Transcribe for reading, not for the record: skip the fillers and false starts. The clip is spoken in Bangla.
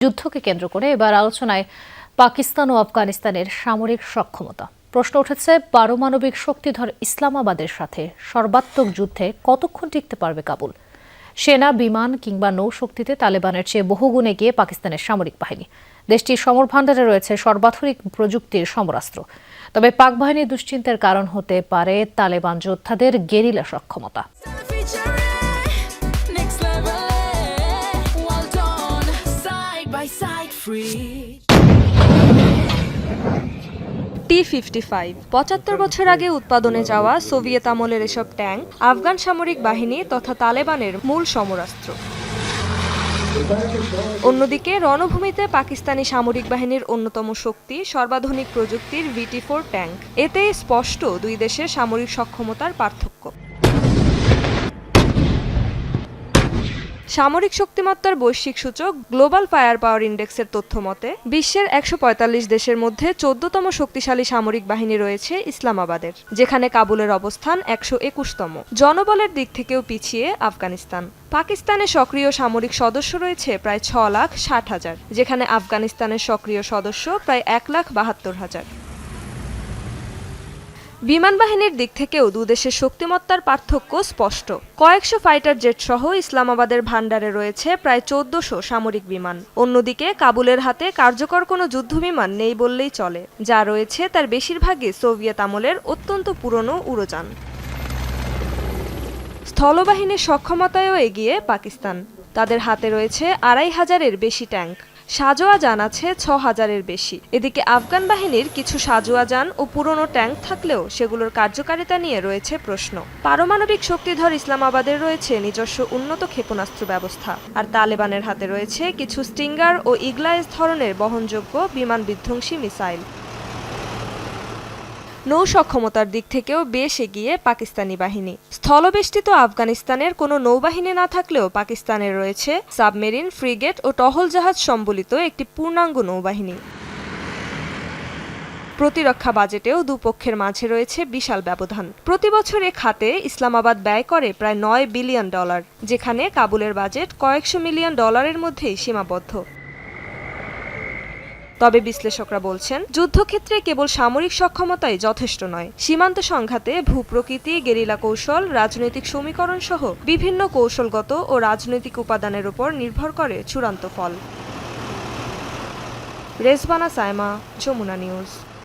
যুদ্ধকে কেন্দ্র করে এবার আলোচনায় পাকিস্তান ও আফগানিস্তানের সামরিক সক্ষমতা। প্রশ্ন উঠেছে, পারমাণবিক শক্তিধর ইসলামাবাদের সাথে সর্বাত্মক যুদ্ধে কতক্ষণ টিকতে পারবে কাবুল। সেনা, বিমান কিংবা নৌশক্তিতে তালেবানের চেয়ে বহুগুণ এগিয়ে পাকিস্তানের সামরিক বাহিনী। দেশটির সমর ভাণ্ডারে রয়েছে সর্বাধুনিক প্রযুক্তির সমরাস্ত্র। তবে পাক বাহিনীর দুশ্চিন্তার কারণ হতে পারে তালেবান যোদ্ধাদের গেরিলা সক্ষমতা। T-55 ৭৫ বছর আগে উৎপাদনে যাওয়া সোভিয়েত আমলের এসব ট্যাঙ্ক আফগান সামরিক বাহিনী তথা তালেবানের মূল সমরাস্ত্র। অন্যদিকে রণভূমিতে পাকিস্তানি সামরিক বাহিনীর অন্যতম শক্তি সর্বাধুনিক প্রযুক্তির VT-4 ট্যাঙ্ক। এতে স্পষ্ট দুই দেশের সামরিক সক্ষমতার পার্থক্য। সামরিক শক্তিমত্তার বৈশ্বিক সূচক গ্লোবাল ফায়ার পাওয়ার ইন্ডেক্সের তথ্য মতে বিশ্বের ১৪৫ দেশের মধ্যে ১৪তম শক্তিশালী সামরিক বাহিনী রয়েছে ইসলামাবাদের, যেখানে কাবুলের অবস্থান ১২১তম। জনবলের দিক থেকেও পিছিয়ে আফগানিস্তান। পাকিস্তানে সক্রিয় সামরিক সদস্য রয়েছে প্রায় ৬,৬০,০০০, যেখানে আফগানিস্তানের সক্রিয় সদস্য প্রায় ১,৭২,০০০। বিমান বাহিনীর দিক থেকেও দুদেশের শক্তিমত্তার পার্থক্য স্পষ্ট। কয়েকশো ফাইটার জেট সহ ইসলামাবাদের ভান্ডারে রয়েছে প্রায় ১৪০০ সামরিক বিমান। অন্যদিকে কাবুলের হাতে কার্যকর কোনো যুদ্ধবিমান নেই বললেই চলে, যা রয়েছে তার বেশিরভাগই সোভিয়েত আমলের অত্যন্ত পুরনো উড়োযান। স্থলবাহিনীর সক্ষমতায়ও এগিয়ে পাকিস্তান। তাদের হাতে রয়েছে ২৫০০-এর বেশি ট্যাঙ্ক। সাজোয়া যান আছে ৬,০০০-এর বেশি। এদিকে আফগান বাহিনীর কিছু সাজোয়া যান ও পুরনো ট্যাঙ্ক থাকলেও সেগুলোর কার্যকারিতা নিয়ে রয়েছে প্রশ্ন। পারমাণবিক শক্তিধর ইসলামাবাদের রয়েছে নিজস্ব উন্নত ক্ষেপণাস্ত্র ব্যবস্থা, আর তালেবানের হাতে রয়েছে কিছু স্টিঙ্গার ও ইগলায়েস ধরনের বহনযোগ্য বিমান বিধ্বংসী মিসাইল। নৌ সক্ষমতার দিক থেকেও বেশ এগিয়ে পাকিস্তানি বাহিনী। স্থলবেষ্টিত আফগানিস্তানের কোনো নৌবাহিনী না থাকলেও পাকিস্তানের রয়েছে সাবমেরিন, ফ্রিগেট ও টহল জাহাজ সম্বলিত একটি পূর্ণাঙ্গ নৌবাহিনী। প্রতিরক্ষা বাজেটেও দুপক্ষের মাঝে রয়েছে বিশাল ব্যবধান। প্রতি বছর এ খাতে ইসলামাবাদ ব্যয় করে প্রায় $৯ বিলিয়ন, যেখানে কাবুলের বাজেট কয়েকশো মিলিয়ন ডলারের মধ্যেই সীমাবদ্ধ। তবে বিশ্লেষকরা বলছেন, যুদ্ধক্ষেত্রে কেবল সামরিক সক্ষমতাই যথেষ্ট নয়। সীমান্ত সংঘাতে ভূপ্রকৃতি, গেরিলা কৌশল, রাজনৈতিক সমীকরণ সহ বিভিন্ন কৌশলগত ও রাজনৈতিক উপাদানের উপর নির্ভর করে চূড়ান্ত ফল। রেজবানা সাইমা, যমুনা নিউজ।